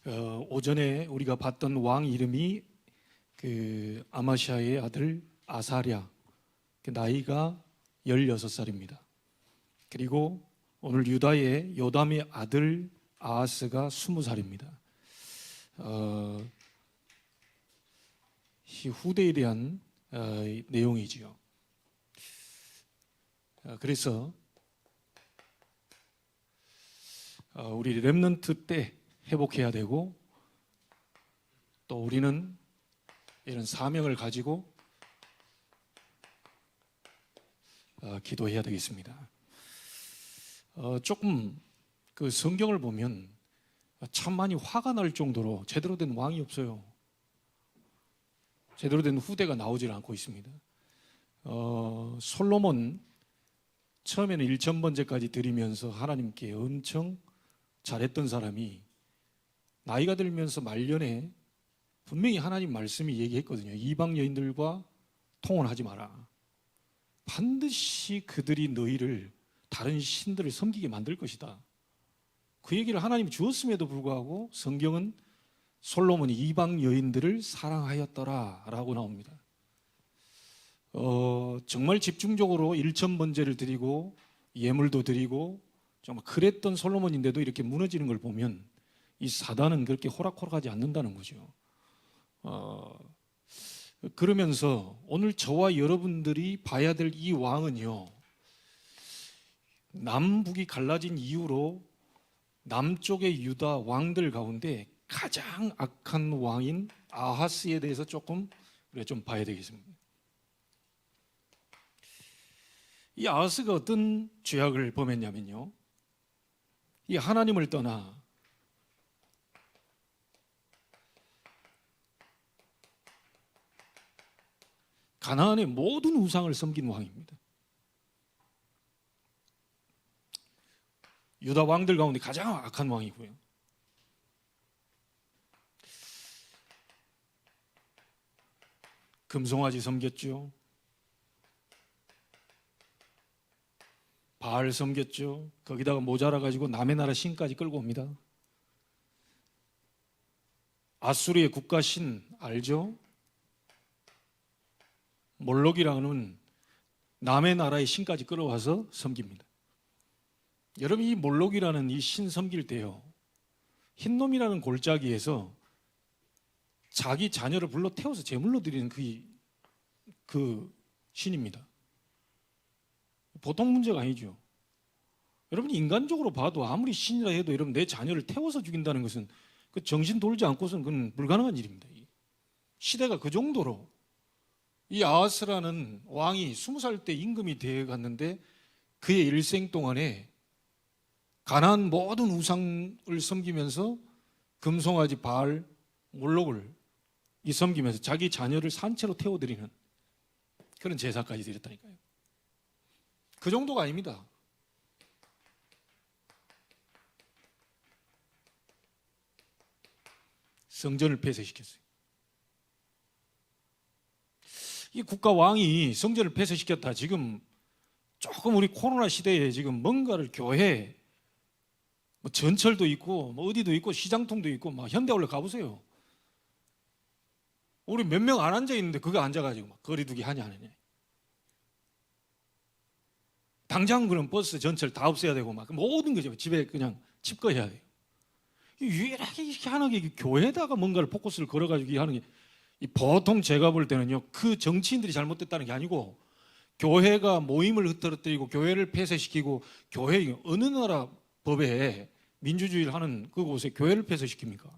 오전에 우리가 봤던 왕 이름이 아마시아의 아들 아사랴, 나이가 16살입니다. 그리고 오늘 유다의 요담의 아들 아하스가 20살입니다. 이 후대에 대한 내용이지요. 그래서 우리 렘넌트 때 회복해야 되고, 또 우리는 이런 사명을 가지고 기도해야 되겠습니다. 조금 그 성경을 보면 참 많이 화가 날 정도로 제대로 된 왕이 없어요. 제대로 된 후대가 나오질 않고 있습니다. 솔로몬 처음에는 1000번제까지 드리면서 하나님께 엄청 잘했던 사람이 나이가 들면서 말년에 분명히 하나님 말씀이 얘기했거든요. 이방 여인들과 통혼하지 마라. 반드시 그들이 너희를 다른 신들을 섬기게 만들 것이다. 그 얘기를 하나님이 주었음에도 불구하고 성경은 솔로몬이 이방 여인들을 사랑하였더라 라고 나옵니다. 정말 집중적으로 1000번제를 드리고 예물도 드리고 정말 그랬던 솔로몬인데도 이렇게 무너지는 걸 보면 이 사단은 그렇게 호락호락하지 않는다는 거죠. 그러면서 오늘 저와 여러분들이 봐야 될 이 왕은요, 남북이 갈라진 이후로 남쪽의 유다 왕들 가운데 가장 악한 왕인 아하스에 대해서 조금 우리가 좀 봐야 되겠습니다. 이 아하스가 어떤 죄악을 범했냐면요, 이 하나님을 떠나 가나안의 모든 우상을 섬긴 왕입니다. 유다 왕들 가운데 가장 악한 왕이고요. 금송아지 섬겼죠. 바알 섬겼죠. 거기다가 모자라 가지고 남의 나라 신까지 끌고 옵니다. 아수르의 국가신 알죠? 몰록이라는 남의 나라의 신까지 끌어와서 섬깁니다. 여러분, 이 몰록이라는 이 신 섬길 때요, 흰놈이라는 골짜기에서 자기 자녀를 불러 태워서 제물로 드리는 그 신입니다. 보통 문제가 아니죠. 여러분, 인간적으로 봐도 아무리 신이라 해도 여러분 내 자녀를 태워서 죽인다는 것은 그 정신 돌지 않고서는 그건 불가능한 일입니다. 시대가 그 정도로 이 아하스라는 왕이 20살 때 임금이 되어 갔는데 그의 일생 동안에 가나안 모든 우상을 섬기면서 금송아지 바알 몰록을 섬기면서 자기 자녀를 산채로 태워드리는 그런 제사까지 드렸다니까요. 그 정도가 아닙니다. 성전을 폐쇄시켰어요. 이 국가 왕이 성전을 폐쇄시켰다. 지금 조금 우리 코로나 시대에 지금 뭔가를 교회, 전철도 있고 어디도 있고 시장통도 있고 현대올레 가보세요. 우리 몇 명 안 앉아 있는데 그거 앉아가지고 거리두기 하냐 안 하냐. 당장 그럼 버스 전철 다 없애야 되고 모든 거죠. 집에 그냥 칩거해야 돼요. 유일하게 이렇게 하는 게 교회에다가 뭔가를 포커스를 걸어가지고 하는 게, 보통 제가 볼 때는요, 그 정치인들이 잘못됐다는 게 아니고 교회가 모임을 흐트러뜨리고 교회를 폐쇄시키고, 교회 어느 나라 법에 민주주의를 하는 그곳에 교회를 폐쇄시킵니까?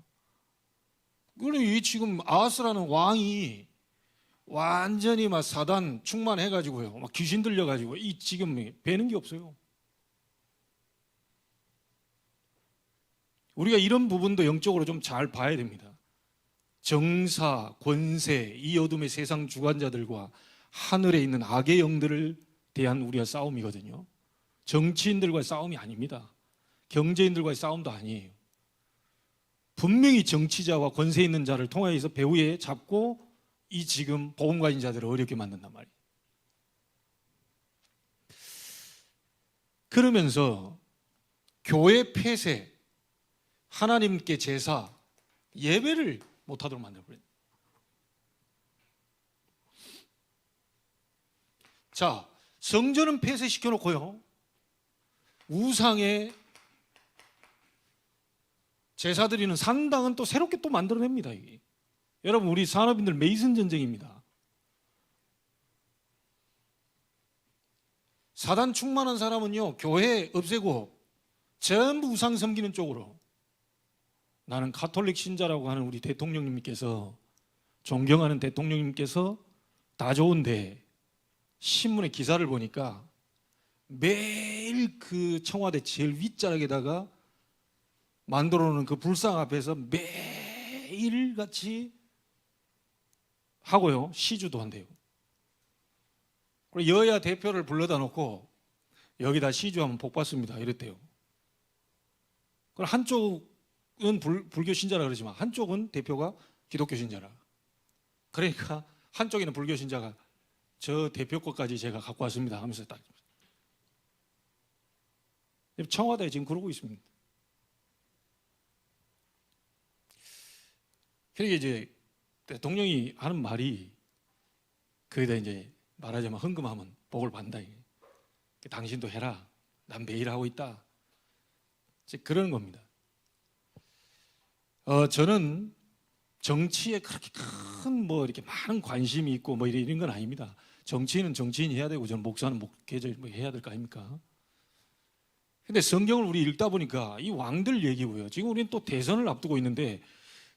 그럼 이 지금 아하스라는 왕이 완전히 사단 충만해가지고요, 귀신 들려가지고 이 지금 배는 게 없어요. 우리가 이런 부분도 영적으로 좀 잘 봐야 됩니다. 정사, 권세, 이 어둠의 세상 주관자들과 하늘에 있는 악의 영들을 대한 우리가 싸움이거든요. 정치인들과의 싸움이 아닙니다. 경제인들과의 싸움도 아니에요. 분명히 정치자와 권세 있는 자를 통해서 배후에 잡고 이 지금 복음 가진 자들을 어렵게 만든단 말이에요. 그러면서 교회 폐쇄, 하나님께 제사, 예배를 못하도록 만들어버려요. 자, 성전은 폐쇄시켜놓고요, 우상에 제사 드리는 산당은 또 새롭게 또 만들어냅니다. 이게. 여러분, 우리 산업인들 메이슨 전쟁입니다. 사단 충만한 사람은요, 교회 없애고 전부 우상 섬기는 쪽으로. 나는 가톨릭 신자라고 하는 우리 대통령님께서, 존경하는 대통령님께서 다 좋은데 신문에 기사를 보니까 매일 그 청와대 제일 윗자락에다가 만들어 놓은 그 불상 앞에서 매일 같이 하고요, 시주도 한대요. 그리고 여야 대표를 불러다 놓고 여기다 시주하면 복 받습니다 이랬대요. 그럼 한쪽은 불교 신자라 그러지만 한쪽은 대표가 기독교 신자라. 그러니까 한쪽에는 불교 신자가 저 대표 것까지 제가 갖고 왔습니다 하면서 딱. 청와대에 지금 그러고 있습니다. 그러니까 이제 대통령이 하는 말이, 거기다 이제 말하자면 헌금하면 복을 받는다. 당신도 해라. 난 매일 하고 있다. 이제 그런 겁니다. 저는 정치에 그렇게 큰 뭐 이렇게 많은 관심이 있고 뭐 이런 건 아닙니다. 정치인은 정치인이 해야 되고 저는 목사는 목회자 뭐 해야 될 거 아닙니까? 근데 성경을 우리 읽다 보니까 이 왕들 얘기고요. 지금 우리는 또 대선을 앞두고 있는데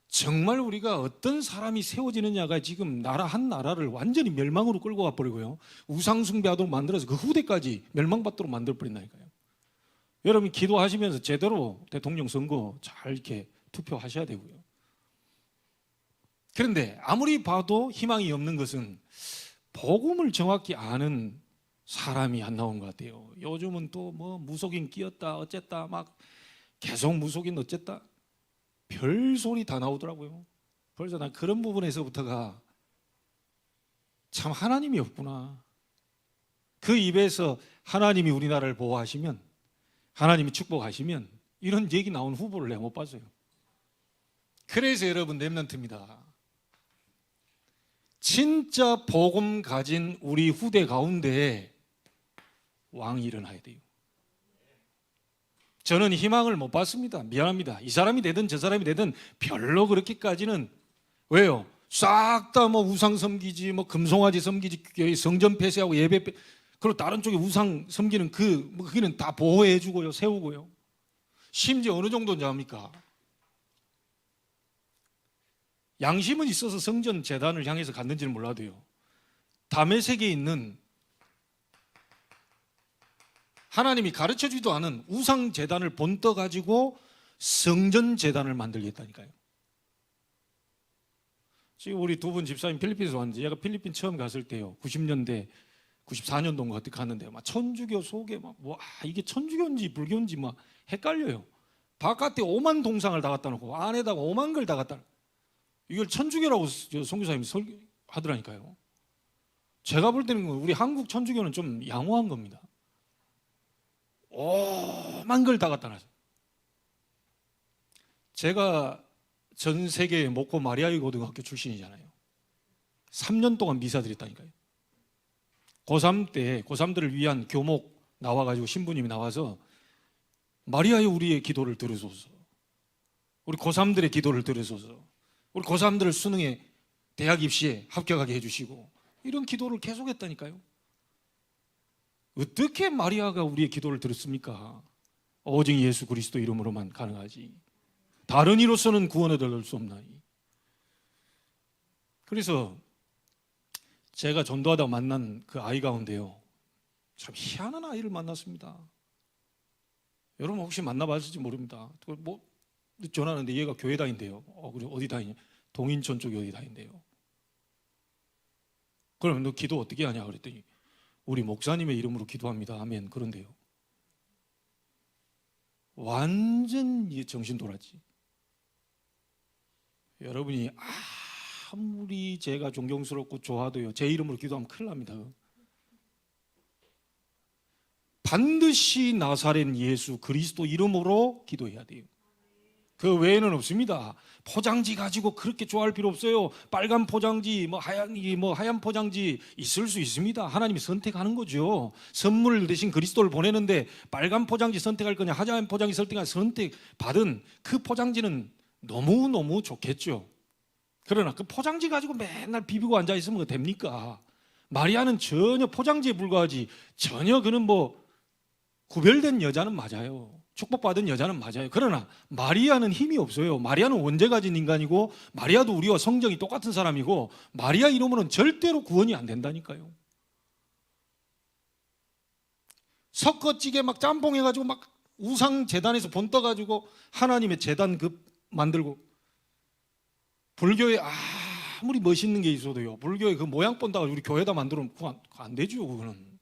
정말 우리가 어떤 사람이 세워지느냐가 지금 나라 한 나라를 완전히 멸망으로 끌고 가버리고요, 우상 숭배하도록 만들어서 그 후대까지 멸망받도록 만들어버린다니까요. 여러분 기도하시면서 제대로 대통령 선거 잘 이렇게 투표하셔야 되고요. 그런데 아무리 봐도 희망이 없는 것은 복음을 정확히 아는 사람이 안 나온 것 같아요. 요즘은 또 뭐 무속인 끼었다 어쨌다 막 계속 무속인 어쨌다 별 소리 다 나오더라고요. 그래서 난 그런 부분에서부터가 참 하나님이 없구나. 그 입에서 하나님이 우리나라를 보호하시면, 하나님이 축복하시면 이런 얘기 나온 후보를 내가 못 봤어요. 그래서 여러분 렘넌트입니다. 진짜 복음 가진 우리 후대 가운데 왕이 일어나야 돼요. 저는 희망을 못 봤습니다. 미안합니다. 이 사람이 되든 저 사람이 되든 별로 그렇게까지는. 왜요? 싹 다 뭐 우상 섬기지, 뭐 금송아지 섬기지, 성전 폐쇄하고 예배 그리고 다른 쪽에 우상 섬기는 거기는 다 보호해주고요, 세우고요. 심지어 어느 정도인지 압니까? 양심은 있어서 성전 재단을 향해서 갔는지는 몰라도요, 다메섹에 있는 하나님이 가르쳐주지도 않은 우상 재단을 본떠 가지고 성전 재단을 만들겠다니까요. 지금 우리 두 분 집사님 필리핀에서 왔는데, 얘가 필리핀 처음 갔을 때요, 90년대 94년도인가 그때 갔는데요, 막 천주교 소개 막 이게 천주교인지 불교인지 막 헷갈려요. 바깥에 오만 동상을 다 갖다 놓고 안에다가 오만 걸 다 갖다 놓고, 이걸 천주교라고 선교사님이 하더라니까요. 제가 볼 때는 우리 한국 천주교는 좀 양호한 겁니다. 오만 걸 다 갖다 놨어요. 제가 전 세계 목포 마리아의 고등학교 출신이잖아요. 3년 동안 미사 드렸다니까요. 고3 때 고3들을 위한 교목 나와가지고 신부님이 나와서 마리아의 우리의 기도를 들으소서, 우리 고3들의 기도를 들으소서, 우리 고3들을 수능에 대학 입시에 합격하게 해주시고, 이런 기도를 계속했다니까요. 어떻게 마리아가 우리의 기도를 들었습니까? 오직 예수 그리스도 이름으로만 가능하지 다른 이로서는 구원을 얻을 수 없나니. 그래서 제가 전도하다 만난 그 아이 가운데요, 참 희한한 아이를 만났습니다. 여러분 혹시 만나봤을지 모릅니다. 뭐 전화하는데 얘가 교회 다닌대요. 그래 어디 다니냐? 동인천 쪽에 어디 다닌대요. 그러면 너 기도 어떻게 하냐 그랬더니 우리 목사님의 이름으로 기도합니다. 아멘. 그런데요, 완전 정신 돌았지. 여러분이 아무리 제가 존경스럽고 좋아도요, 제 이름으로 기도하면 큰일 납니다. 반드시 나사렛 예수 그리스도 이름으로 기도해야 돼요. 그 외에는 없습니다. 포장지 가지고 그렇게 좋아할 필요 없어요. 빨간 포장지, 하얀 포장지 있을 수 있습니다. 하나님이 선택하는 거죠. 선물 대신 그리스도를 보내는데 빨간 포장지 선택할 거냐, 하얀 포장지 선택받은 그 포장지는 너무너무 좋겠죠. 그러나 그 포장지 가지고 맨날 비비고 앉아 있으면 됩니까? 마리아는 전혀 포장지에 불과하지, 전혀 그는 구별된 여자는 맞아요. 축복받은 여자는 맞아요. 그러나 마리아는 힘이 없어요. 마리아는 원죄 가진 인간이고, 마리아도 우리와 성정이 똑같은 사람이고, 마리아 이름으로는 절대로 구원이 안 된다니까요. 섞어찌개 막 짬뽕 해가지고 막 우상 재단에서 본 떠가지고 하나님의 재단 만들고, 불교에 아무리 멋있는 게 있어도요, 불교에 그 모양 본다가 우리 교회다 만들면 그거 안 되죠. 그거는.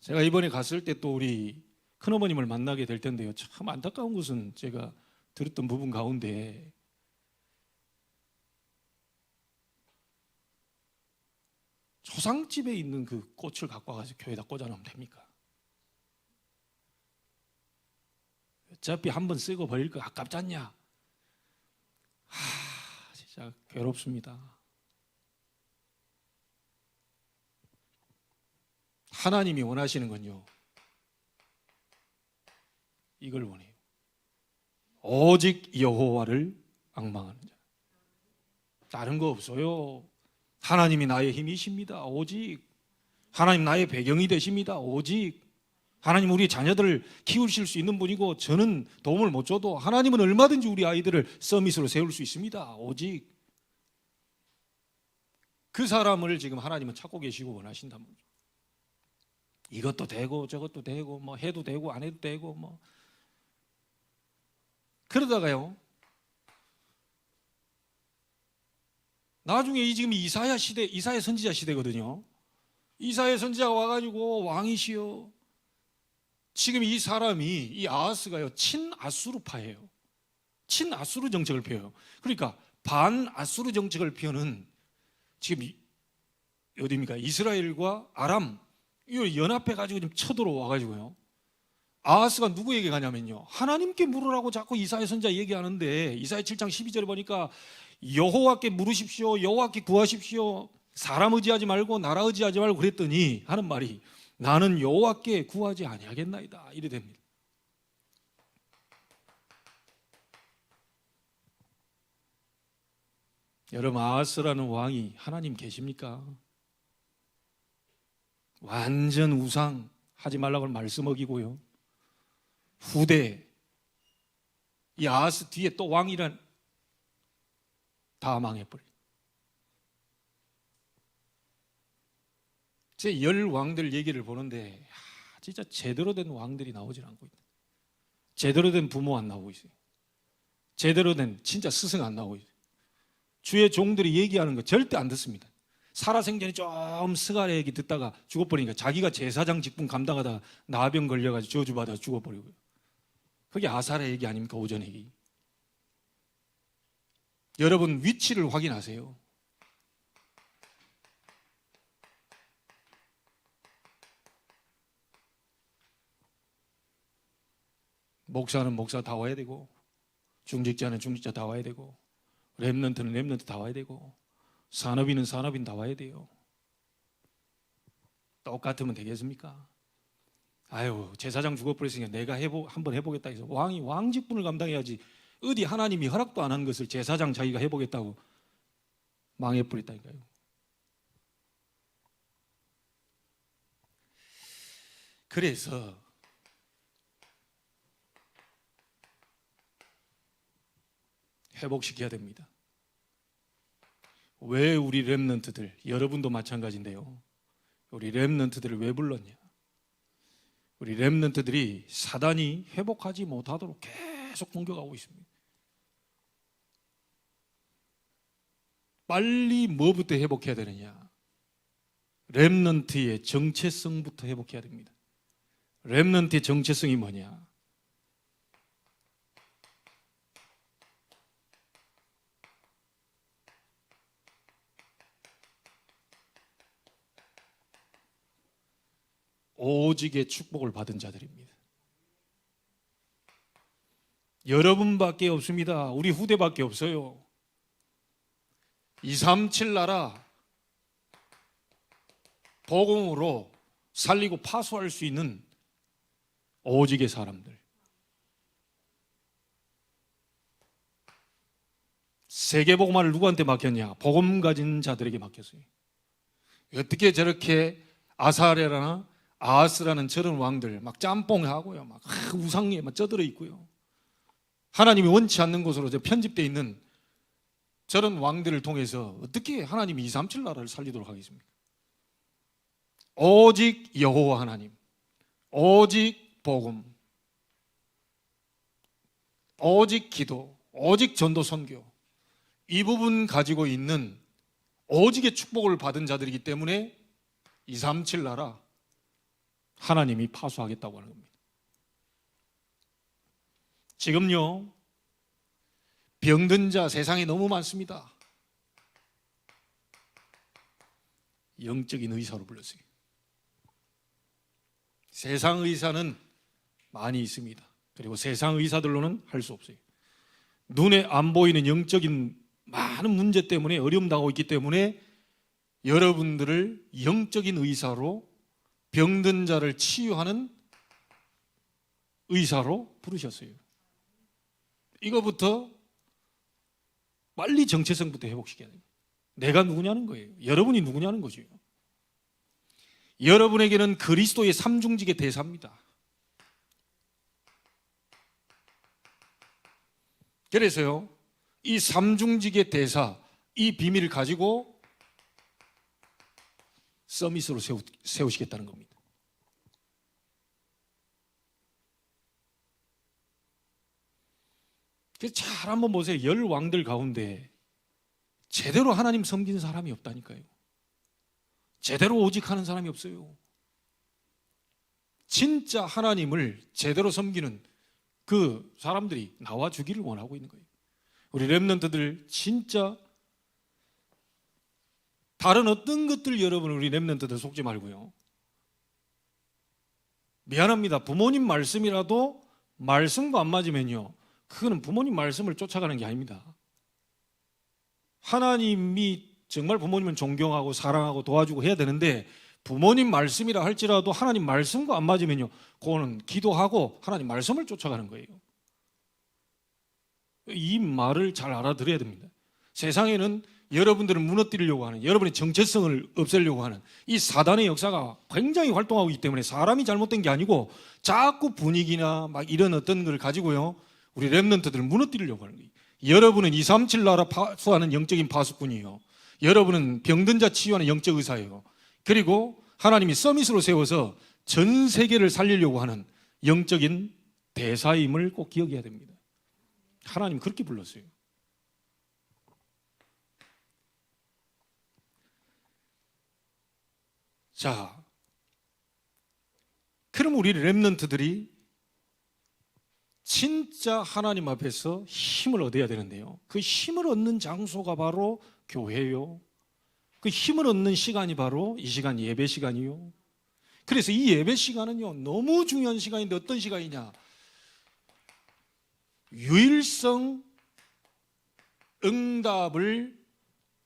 제가 이번에 갔을 때 또 우리 큰어머님을 만나게 될 텐데요, 참 안타까운 것은 제가 들었던 부분 가운데 초상집에 있는 그 꽃을 갖고 와서 교회에다 꽂아놓으면 됩니까? 어차피 한번 쓰고 버릴 거 아깝지 않냐? 진짜 괴롭습니다. 하나님이 원하시는 건요, 이걸 원해요. 오직 여호와를 앙망하는 자. 다른 거 없어요. 하나님이 나의 힘이십니다. 오직 하나님 나의 배경이 되십니다. 오직 하나님 우리 자녀들을 키우실 수 있는 분이고, 저는 도움을 못 줘도 하나님은 얼마든지 우리 아이들을 서밋으로 세울 수 있습니다. 오직 그 사람을 지금 하나님은 찾고 계시고 원하신단 말이죠. 이것도 되고 저것도 되고 해도 되고 안 해도 되고 그러다가요, 나중에 지금 이사야 선지자 시대거든요. 이사야 선지자가 와가지고 왕이시여, 지금 이 사람이, 이 아하스가요, 친아수르파예요. 친아수르 정책을 펴요. 그러니까 반아수르 정책을 펴는, 지금 어디입니까? 이스라엘과 아람 이걸 연합해가지고 지금 쳐들어와가지고요, 아하스가 누구에게 가냐면요, 하나님께 물으라고 자꾸 이사야 선지자 얘기하는데, 이사야 7장 12절에 보니까 여호와께 물으십시오, 여호와께 구하십시오, 사람 의지하지 말고 나라 의지하지 말고 그랬더니 하는 말이, 나는 여호와께 구하지 아니하겠나이다, 이래 됩니다. 여러분, 아하스라는 왕이 하나님 계십니까? 완전 우상 하지 말라고 말씀 어기고요, 후대 이 아하스 뒤에 또 왕이란 다 망해버려요. 제 10왕들 얘기를 보는데 진짜 제대로 된 왕들이 나오질 않고 있다. 제대로 된 부모 안 나오고 있어요. 제대로 된 진짜 스승 안 나오고 있어요. 주의 종들이 얘기하는 거 절대 안 듣습니다. 살아생전에 좀 스가랴 얘기 듣다가 죽어버리니까 자기가 제사장 직분 감당하다가 나병 걸려가지고 저주받아 죽어버리고요. 그게 아사랴 얘기 아닙니까? 오전 얘기. 여러분, 위치를 확인하세요. 목사는 목사 다 와야 되고, 중직자는 중직자 다 와야 되고, 렘넌트는 렘넌트 다 와야 되고, 산업인은 산업인 다 와야 돼요. 똑같으면 되겠습니까? 아유, 제사장 죽어버렸으니까 내가 한번 해보겠다 해서 왕이 왕 직분을 감당해야지, 어디 하나님이 허락도 안 한 것을 제사장 자기가 해보겠다고 망해버렸다니까요. 그래서 회복시켜야 됩니다. 왜 우리 렘넌트들, 여러분도 마찬가지인데요, 우리 렘넌트들을 왜 불렀냐? 우리 렘넌트들이 사단이 회복하지 못하도록 계속 공격하고 있습니다. 빨리 뭐부터 회복해야 되느냐? 렘넌트의 정체성부터 회복해야 됩니다. 렘넌트의 정체성이 뭐냐? 오직의 축복을 받은 자들입니다. 여러분밖에 없습니다. 우리 후대밖에 없어요. 237 나라 복음으로 살리고 파수할 수 있는 오직의 사람들. 세계 복음화를 누구한테 맡겼냐? 복음 가진 자들에게 맡겼어요. 어떻게 저렇게 아사랴나 아하스라는 저런 왕들 막 짬뽕하고요, 막 우상에 막 쩌들어 있고요, 하나님이 원치 않는 곳으로 편집되어 있는 저런 왕들을 통해서 어떻게 하나님이 237 나라를 살리도록 하겠습니까? 오직 여호와 하나님, 오직 복음, 오직 기도, 오직 전도 선교, 이 부분 가지고 있는 오직의 축복을 받은 자들이기 때문에 237 나라 하나님이 파수하겠다고 하는 겁니다. 지금요, 병든 자 세상에 너무 많습니다. 영적인 의사로 불렀어요. 세상 의사는 많이 있습니다. 그리고 세상 의사들로는 할 수 없어요. 눈에 안 보이는 영적인 많은 문제 때문에 어려움 당하고 있기 때문에 여러분들을 영적인 의사로, 병든 자를 치유하는 의사로 부르셨어요. 이거부터 빨리 정체성부터 회복시켜야 돼요. 내가 누구냐는 거예요. 여러분이 누구냐는 거죠. 여러분에게는 그리스도의 삼중직의 대사입니다. 그래서요, 이 삼중직의 대사, 이 비밀을 가지고 서밋으로 세우시겠다는 겁니다. 그래서 잘 한번 보세요. 10 왕들 가운데 제대로 하나님 섬기는 사람이 없다니까요. 제대로 오직하는 사람이 없어요. 진짜 하나님을 제대로 섬기는 그 사람들이 나와주기를 원하고 있는 거예요. 우리 렘넌트들 진짜 다른 어떤 것들 여러분 우리 렘넌트들 속지 말고요. 미안합니다. 부모님 말씀이라도 말씀과 안 맞으면요, 그거는 부모님 말씀을 쫓아가는 게 아닙니다. 하나님이 정말 부모님은 존경하고 사랑하고 도와주고 해야 되는데 부모님 말씀이라 할지라도 하나님 말씀과 안 맞으면요, 그거는 기도하고 하나님 말씀을 쫓아가는 거예요. 이 말을 잘 알아들어야 됩니다. 세상에는 여러분들을 무너뜨리려고 하는, 여러분의 정체성을 없애려고 하는 이 사단의 역사가 굉장히 활동하고 있기 때문에 사람이 잘못된 게 아니고 자꾸 분위기나 막 이런 어떤 걸 가지고요, 우리 렘넌트들을 무너뜨리려고 하는 거예요. 여러분은 237 나라 파수하는 영적인 파수꾼이에요. 여러분은 병든 자 치유하는 영적 의사예요. 그리고 하나님이 서밋으로 세워서 전 세계를 살리려고 하는 영적인 대사임을 꼭 기억해야 됩니다. 하나님 그렇게 불렀어요. 자, 그럼 우리 렘넌트들이 진짜 하나님 앞에서 힘을 얻어야 되는데요, 그 힘을 얻는 장소가 바로 교회요. 그 힘을 얻는 시간이 바로 이 시간, 예배 시간이요. 그래서 이 예배 시간은요, 너무 중요한 시간인데 어떤 시간이냐? 유일성 응답을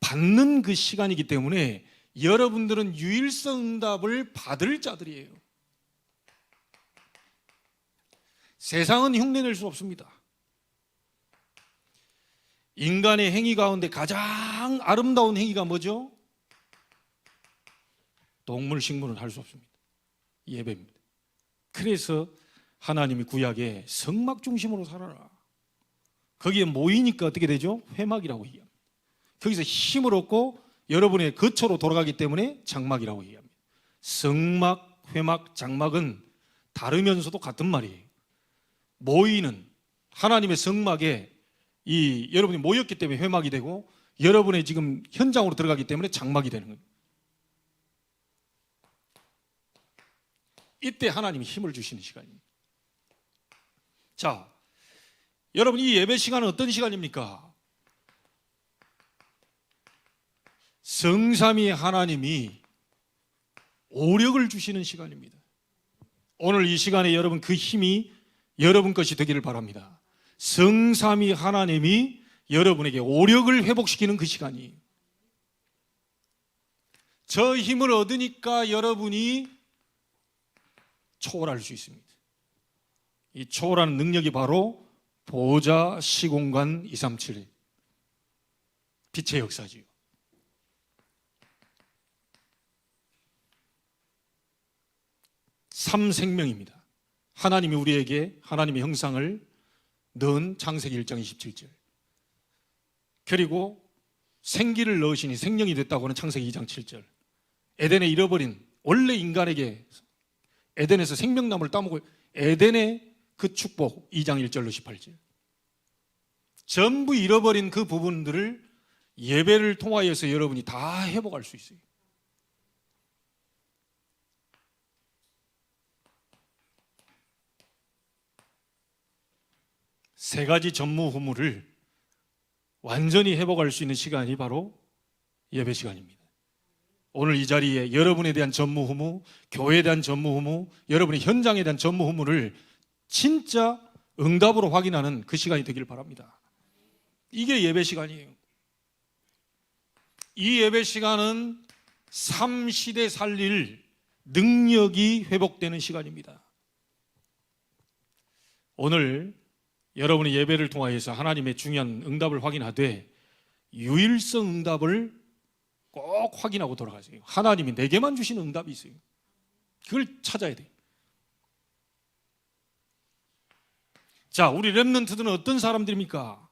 받는 그 시간이기 때문에 여러분들은 유일성 응답을 받을 자들이에요. 세상은 흉내낼 수 없습니다. 인간의 행위 가운데 가장 아름다운 행위가 뭐죠? 동물, 식물은 할 수 없습니다. 예배입니다. 그래서 하나님이 구약에 성막 중심으로 살아라, 거기에 모이니까 어떻게 되죠? 회막이라고 얘기합니다. 거기서 힘을 얻고 여러분의 거처로 돌아가기 때문에 장막이라고 얘기합니다. 성막, 회막, 장막은 다르면서도 같은 말이에요. 모이는 하나님의 성막에 여러분이 모였기 때문에 회막이 되고, 여러분의 지금 현장으로 들어가기 때문에 장막이 되는 거예요. 이때 하나님이 힘을 주시는 시간입니다. 자, 여러분, 이 예배 시간은 어떤 시간입니까? 성삼위 하나님이 오력을 주시는 시간입니다. 오늘 이 시간에 여러분 그 힘이 여러분 것이 되기를 바랍니다. 성삼위 하나님이 여러분에게 오력을 회복시키는 그 시간이에요. 저 힘을 얻으니까 여러분이 초월할 수 있습니다. 이 초월하는 능력이 바로 보좌 시공간 237 빛의 역사지요. 삼생명입니다. 하나님이 우리에게 하나님의 형상을 넣은 창세기 1장 27절, 그리고 생기를 넣으시니 생명이 됐다고 하는 창세기 2장 7절, 에덴에 잃어버린 원래 인간에게 에덴에서 생명나무를 따먹고 에덴의 그 축복 2장 1절로 18절, 전부 잃어버린 그 부분들을 예배를 통하여서 여러분이 다 회복할 수 있어요. 세 가지 전무후무를 완전히 회복할 수 있는 시간이 바로 예배 시간입니다. 오늘 이 자리에 여러분에 대한 전무후무, 교회에 대한 전무후무, 여러분의 현장에 대한 전무후무를 진짜 응답으로 확인하는 그 시간이 되길 바랍니다. 이게 예배 시간이에요. 이 예배 시간은 3시대 살릴 능력이 회복되는 시간입니다. 오늘 여러분의 예배를 통하여서 하나님의 중요한 응답을 확인하되 유일성 응답을 꼭 확인하고 돌아가세요. 하나님이 내게만 주시는 응답이 있어요. 그걸 찾아야 돼요. 자, 우리 렘넌트들은 어떤 사람들입니까?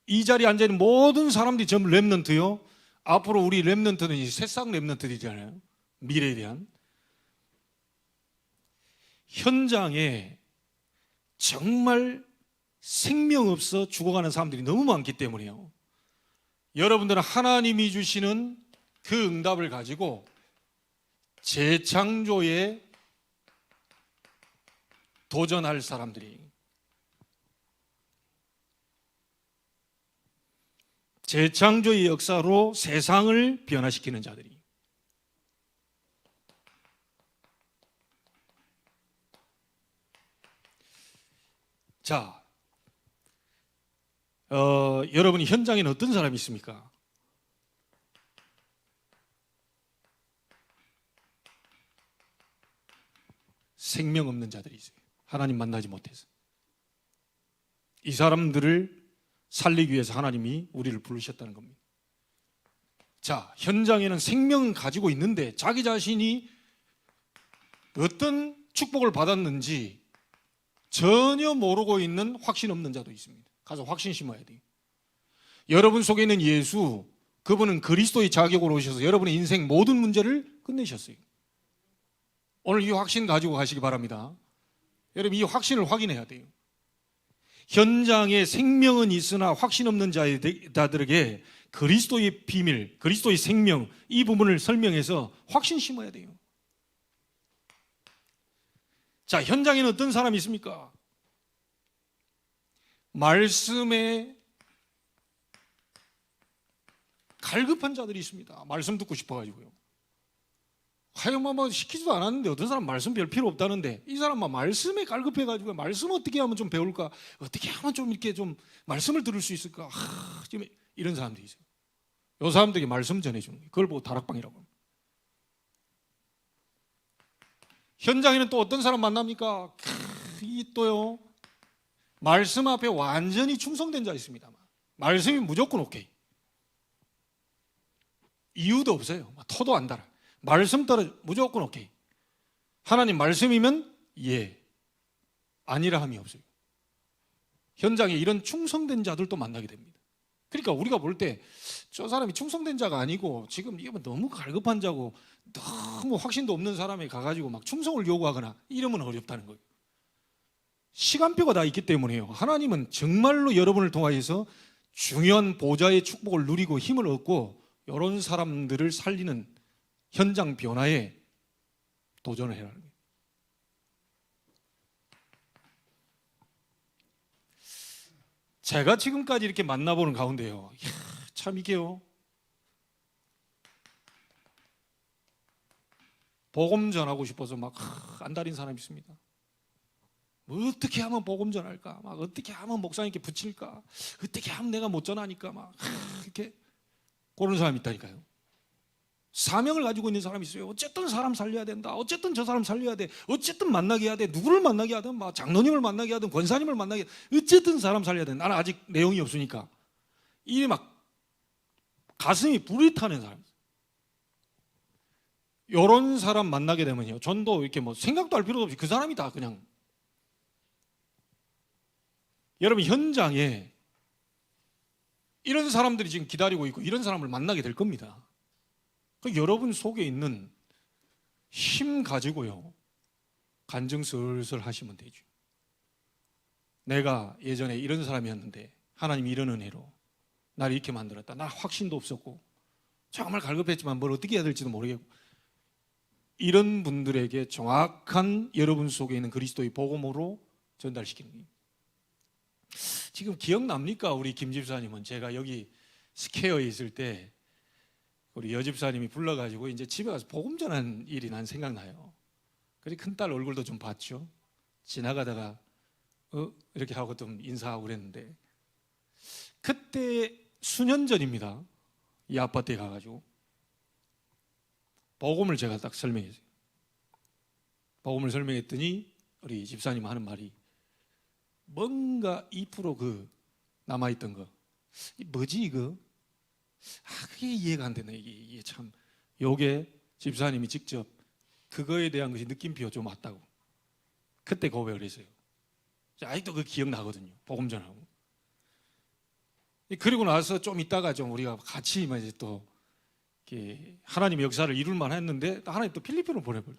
이 자리에 앉아있는 모든 사람들이 전부 렘넌트요. 앞으로 우리 렘넌트는 이제 새싹 렘넌트들이잖아요. 미래에 대한. 현장에 정말 생명 없어 죽어가는 사람들이 너무 많기 때문에요. 여러분들은 하나님이 주시는 그 응답을 가지고 재창조에 도전할 사람들이, 재창조의 역사로 세상을 변화시키는 자들이, 자, 여러분이 현장에는 어떤 사람이 있습니까? 생명 없는 자들이 있어요. 하나님 만나지 못해서. 이 사람들을 살리기 위해서 하나님이 우리를 부르셨다는 겁니다. 자, 현장에는 생명은 가지고 있는데 자기 자신이 어떤 축복을 받았는지 전혀 모르고 있는 확신 없는 자도 있습니다. 가서 확신 심어야 돼요. 여러분 속에 있는 예수, 그분은 그리스도의 자격으로 오셔서 여러분의 인생 모든 문제를 끝내셨어요. 오늘 이 확신 가지고 가시기 바랍니다. 여러분, 이 확신을 확인해야 돼요. 현장에 생명은 있으나 확신 없는 자들에게 그리스도의 비밀, 그리스도의 생명, 이 부분을 설명해서 확신 심어야 돼요. 자, 현장에는 어떤 사람이 있습니까? 말씀에 갈급한 자들이 있습니다. 말씀 듣고 싶어가지고요. 하여마 시키지도 않았는데 어떤 사람 말씀 별 필요 없다는데 이 사람만 말씀에 갈급해가지고 말씀 어떻게 하면 좀 배울까? 어떻게 하면 좀 이렇게 좀 말씀을 들을 수 있을까? 지금 이런 사람들이 있어요. 이 사람들에게 말씀 전해주는 거예요. 그걸 보고 다락방이라고 합니다. 현장에는 또 어떤 사람 만납니까? 이 또요. 말씀 앞에 완전히 충성된 자 있습니다. 말씀이 무조건 오케이. 이유도 없어요. 토도 안 달아. 말씀 따라 무조건 오케이. 하나님 말씀이면 예, 아니라 함이 없어요. 현장에 이런 충성된 자들도 만나게 됩니다. 그러니까 우리가 볼 때 저 사람이 충성된 자가 아니고 지금 이게 너무 갈급한 자고 너무 확신도 없는 사람에 가가지고 막 충성을 요구하거나 이러면 어렵다는 거예요. 시간표가 다 있기 때문에요. 하나님은 정말로 여러분을 통하여서 중요한 보좌의 축복을 누리고 힘을 얻고 이런 사람들을 살리는 현장 변화에 도전을 해야 합니다. 제가 지금까지 이렇게 만나보는 가운데요, 참 이게요, 복음 전하고 싶어서 막 안달인 사람이 있습니다. 뭐 어떻게 하면 복음 전할까? 막 어떻게 하면 목사님께 붙일까? 어떻게 하면 내가 못 전하니까 막 이렇게 그런 사람이 있다니까요. 사명을 가지고 있는 사람이 있어요. 어쨌든 사람 살려야 된다. 어쨌든 저 사람 살려야 돼. 어쨌든 만나게 해야 돼. 누구를 만나게 하든 막 장로님을 만나게 하든 권사님을 만나게 하든 어쨌든 사람 살려야 돼. 나는 아직 내용이 없으니까 이 막 가슴이 불이 타는 사람. 이런 사람 만나게 되면요, 전도 이렇게 뭐 생각도 할 필요도 없이 그 사람이 다 그냥. 여러분, 현장에 이런 사람들이 지금 기다리고 있고 이런 사람을 만나게 될 겁니다. 그 여러분 속에 있는 힘 가지고요, 간증 슬슬 하시면 되죠. 내가 예전에 이런 사람이었는데 하나님이 이런 은혜로 나를 이렇게 만들었다. 나 확신도 없었고 정말 갈급했지만 뭘 어떻게 해야 될지도 모르겠고, 이런 분들에게 정확한 여러분 속에 있는 그리스도의 복음으로 전달시키는 거예요. 지금 기억납니까? 우리 김 집사님은 제가 여기 스퀘어에 있을 때 우리 여집사님이 불러가지고 이제 집에 가서 복음 전한 일이 난 생각나요. 그래서 큰딸 얼굴도 좀 봤죠. 지나가다가 이렇게 하고 좀 인사하고 그랬는데, 그때 수년 전입니다. 이 아파트에 가가지고 복음을 제가 딱 설명했어요. 복음을 설명했더니 우리 집사님 하는 말이 뭔가 2% 그 남아있던 거, 뭐지 이거? 그게 이해가 안 되네. 이게 참, 요게 집사님이 직접 그거에 대한 것이 느낌표 좀 왔다고 그때 고백을 했어요. 아직도 그 기억나거든요. 복음 전하고. 그리고 나서 좀 있다가 좀 우리가 같이 이제 또 하나님의 역사를 이룰 만 했는데 하나님 또 필리핀으로 보내버려요.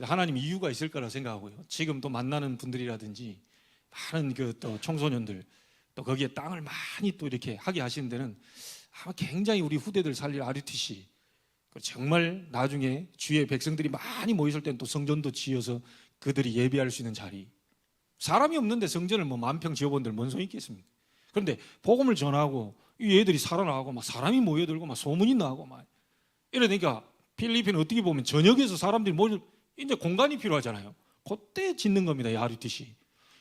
하나님 이유가 있을 거라 생각하고요. 지금 또 만나는 분들이라든지 많은 그 또 청소년들 또 거기에 땅을 많이 또 이렇게 하게 하시는 데는 아마 굉장히 우리 후대들 살릴 RUTC, 정말 나중에 주의 백성들이 많이 모였을 때는 또 성전도 지어서 그들이 예배할 수 있는 자리. 사람이 없는데 성전을 뭐 만평 지어본들 뭔 소용이 있겠습니까? 그런데 복음을 전하고 이 애들이 살아나가고 막 사람이 모여들고 막 소문이 나고 막 이러니까 필리핀은 어떻게 보면 전역에서 사람들이 모여 이제 공간이 필요하잖아요. 그때 짓는 겁니다. 이 RUTC.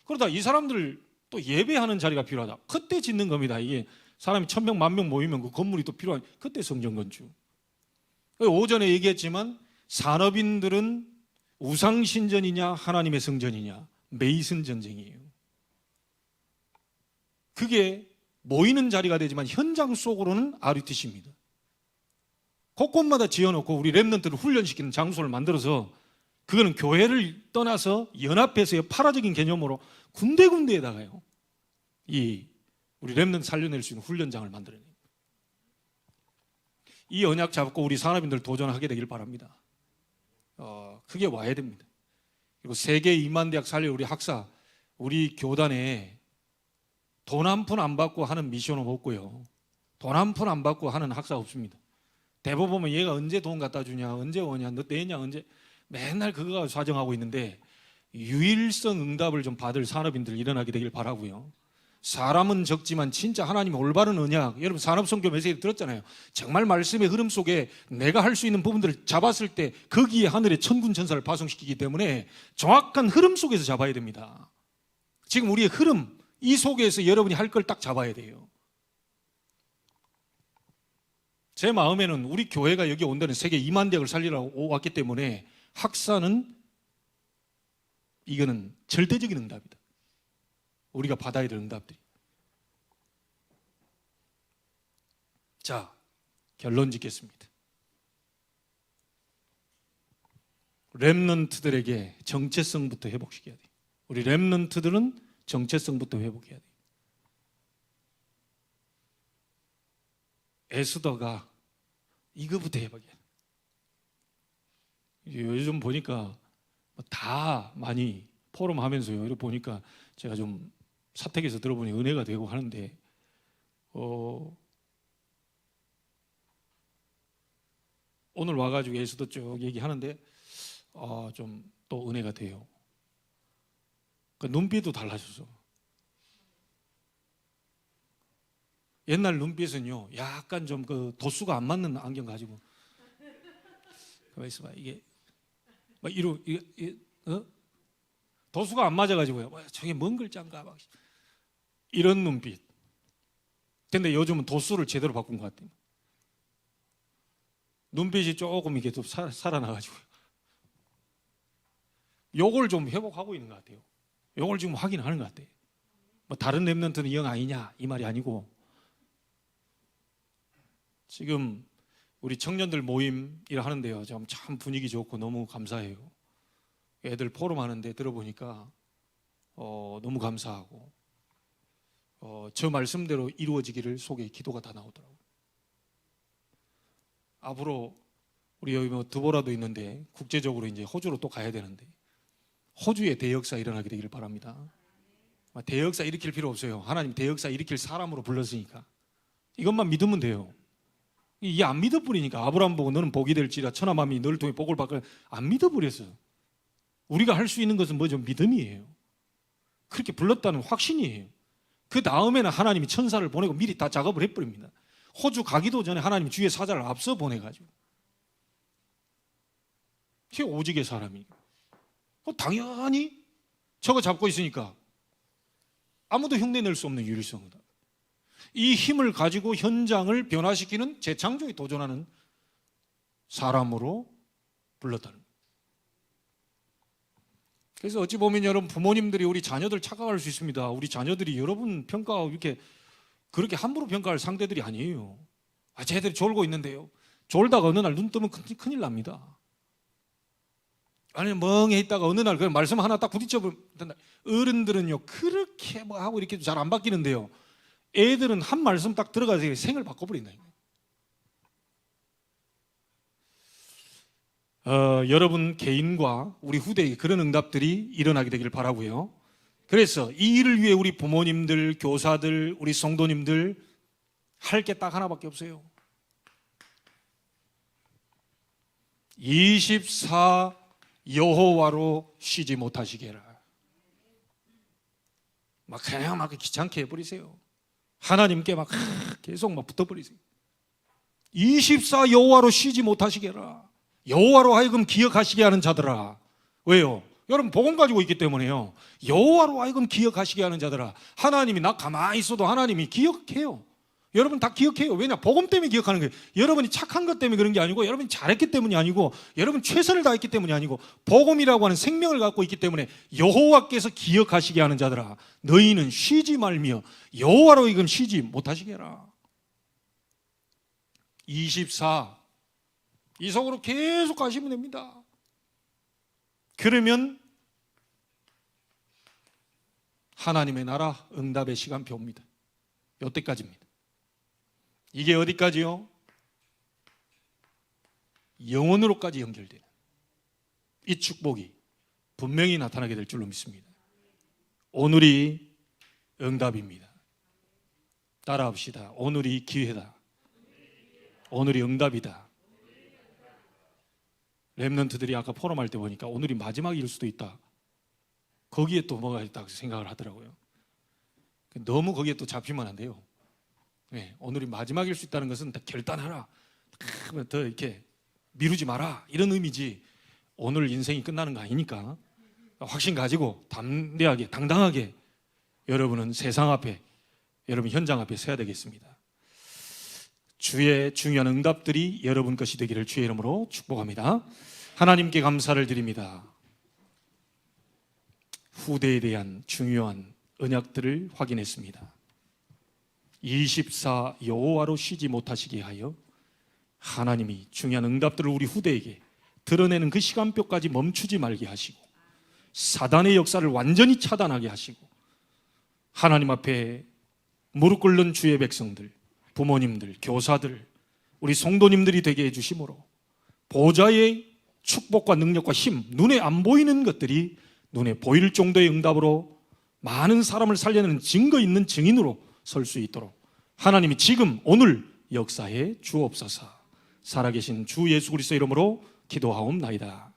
그러다 이 사람들 또 예배하는 자리가 필요하다. 그때 짓는 겁니다. 이게 사람이 1000명, 10,000명 모이면 그 건물이 또 필요한, 그때 성전 건축. 오전에 얘기했지만 산업인들은 우상신전이냐 하나님의 성전이냐 메이슨 전쟁이에요. 그게 모이는 자리가 되지만 현장 속으로는 RUTC입니다. 곳곳마다 지어놓고 우리 랩런트를 훈련시키는 장소를 만들어서 그거는 교회를 떠나서 연합해서의 파라적인 개념으로 군데군데에다가요, 우리 랩런트 살려낼 수 있는 훈련장을 만들어내요. 이 언약 잡고 우리 산업인들 도전하게 되길 바랍니다. 그게 와야 됩니다. 그리고 세계 2만 대학 살릴 우리 학사, 우리 교단에 돈 한 푼 안 받고 하는 미션은 없고요. 돈 한 푼 안 받고 하는 학사 없습니다. 대부분 보면 얘가 언제 돈 갖다 주냐, 언제 오냐, 너 내냐, 언제, 맨날 그거 사정하고 있는데 유일성 응답을 좀 받을 산업인들 일어나게 되길 바라고요. 사람은 적지만 진짜 하나님의 올바른 언약, 여러분 산업선교 메시지 들었잖아요. 정말 말씀의 흐름 속에 내가 할 수 있는 부분들을 잡았을 때 거기에 하늘의 천군 천사를 파송시키기 때문에 정확한 흐름 속에서 잡아야 됩니다. 지금 우리의 흐름, 이 속에서 여러분이 할 걸 딱 잡아야 돼요. 제 마음에는 우리 교회가 여기 온다는 세계 2만 대학을 살리라고 왔기 때문에 학사는 이거는 절대적인 응답이다. 우리가 받아야 될 응답들이. 자, 결론 짓겠습니다. 렘넌트들에게 정체성부터 회복시켜야 돼요. 우리 렘넌트들은 정체성부터 회복해야 돼요. 에스더가 이거부터 회복해야 돼요. 요즘 보니까 다 많이 포럼 하면서요, 이렇게 보니까 제가 좀 사택에서 들어보니 은혜가 되고 하는데, 오늘 와가지고 에스더 쭉 얘기하는데 좀 또 은혜가 돼요. 그 눈빛도 달라졌어. 옛날 눈빛은요, 약간 좀 그 도수가 안 맞는 안경 가지고 가만 있어봐, 이게 막 도수가 안 맞아가지고요. 저게 뭔 글자인가 막 이런 눈빛. 근데 요즘은 도수를 제대로 바꾼 것 같아요. 눈빛이 조금 이게 좀 살아나가지고요. 요걸 좀 회복하고 있는 것 같아요. 요걸 지금 확인하는 것 같아요. 뭐 다른 랩런트는 영 아니냐 이 말이 아니고, 지금 우리 청년들 모임 일 하는데요, 참 분위기 좋고 너무 감사해요. 애들 포럼 하는데 들어보니까 너무 감사하고 저 말씀대로 이루어지기를 속에 기도가 다 나오더라고요. 앞으로 우리 여기 뭐 드보라도 있는데 국제적으로 이제 호주로 또 가야 되는데 호주에 대역사 일어나게 되기를 바랍니다. 대역사 일으킬 필요 없어요. 하나님 대역사 일으킬 사람으로 불렀으니까 이것만 믿으면 돼요. 이게 안 믿어버리니까 아브라함 보고 너는 복이 될지라 천하만민이 너를 통해 복을 받을, 안 믿어버렸어. 우리가 할 수 있는 것은 뭐죠? 믿음이에요. 그렇게 불렀다는 확신이에요. 그 다음에는 하나님이 천사를 보내고 미리 다 작업을 해버립니다. 호주 가기도 전에 하나님이 주의 사자를 앞서 보내가지고. 그게 오직의 사람이. 당연히 저거 잡고 있으니까 아무도 흉내낼 수 없는 유일성이다. 이 힘을 가지고 현장을 변화시키는 재창조에 도전하는 사람으로 불렀다는 거예요. 그래서 어찌 보면 여러분 부모님들이 우리 자녀들 착각할 수 있습니다. 우리 자녀들이 여러분 평가하고 이렇게 그렇게 함부로 평가할 상대들이 아니에요. 쟤들이 졸고 있는데요, 졸다가 어느 날 눈 뜨면 큰일 납니다. 아니 멍해 있다가 어느 날 그 말씀 하나 딱 부딪혀 보면, 어른들은요 그렇게 뭐 하고 이렇게 잘 안 바뀌는데요, 애들은 한 말씀 딱 들어가서 생을 바꿔버린다. 여러분 개인과 우리 후대에 그런 응답들이 일어나게 되기를 바라고요. 그래서 이 일을 위해 우리 부모님들, 교사들, 우리 성도님들 할 게 딱 하나밖에 없어요. 24 여호와로 쉬지 못하시게 해라. 그냥 귀찮게 해버리세요. 하나님께 계속 붙어버리세요. 24 여호와로 쉬지 못하시게 해라. 여호와로 하여금 기억하시게 하는 자들아. 왜요? 여러분 복음 가지고 있기 때문에요. 여호와로 하여금 기억하시게 하는 자들아. 하나님이 나 가만히 있어도 하나님이 기억해요. 여러분 다 기억해요. 왜냐? 복음 때문에 기억하는 거예요. 여러분이 착한 것 때문에 그런 게 아니고, 여러분이 잘했기 때문이 아니고, 여러분 최선을 다했기 때문이 아니고, 복음이라고 하는 생명을 갖고 있기 때문에 여호와께서 기억하시게 하는 자들아, 너희는 쉬지 말며 여호와로 하여금 쉬지 못하시게 해라. 24 이 속으로 계속 가시면 됩니다. 그러면 하나님의 나라 응답의 시간표 옵니다. 이때까지입니다. 이게 어디까지요? 영원으로까지 연결되는 이 축복이 분명히 나타나게 될 줄로 믿습니다. 오늘이 응답입니다. 따라합시다. 오늘이 기회다. 오늘이 응답이다. 렘넌트들이 아까 포럼할 때 보니까 오늘이 마지막일 수도 있다. 거기에 또 뭐가 있다고 생각을 하더라고요. 너무 거기에 또 잡히면 안 돼요. 네, 오늘이 마지막일 수 있다는 것은 다 결단하라, 더 이렇게 미루지 마라, 이런 의미지 오늘 인생이 끝나는 거 아니니까 확신 가지고 담대하게 당당하게 여러분은 세상 앞에, 여러분 현장 앞에 서야 되겠습니다. 주의 중요한 응답들이 여러분 것이 되기를 주의 이름으로 축복합니다. 하나님께 감사를 드립니다. 후대에 대한 중요한 언약들을 확인했습니다. 24 여호와로 쉬지 못하시게 하여 하나님이 중요한 응답들을 우리 후대에게 드러내는 그 시간표까지 멈추지 말게 하시고, 사단의 역사를 완전히 차단하게 하시고, 하나님 앞에 무릎 꿇는 주의 백성들, 부모님들, 교사들, 우리 성도님들이 되게 해주심으로 보좌의 축복과 능력과 힘, 눈에 안 보이는 것들이 눈에 보일 정도의 응답으로 많은 사람을 살려내는 증거 있는 증인으로 설 수 있도록 하나님이 지금 오늘 역사에 주옵소서. 살아계신 주 예수 그리스도 이름으로 기도하옵나이다.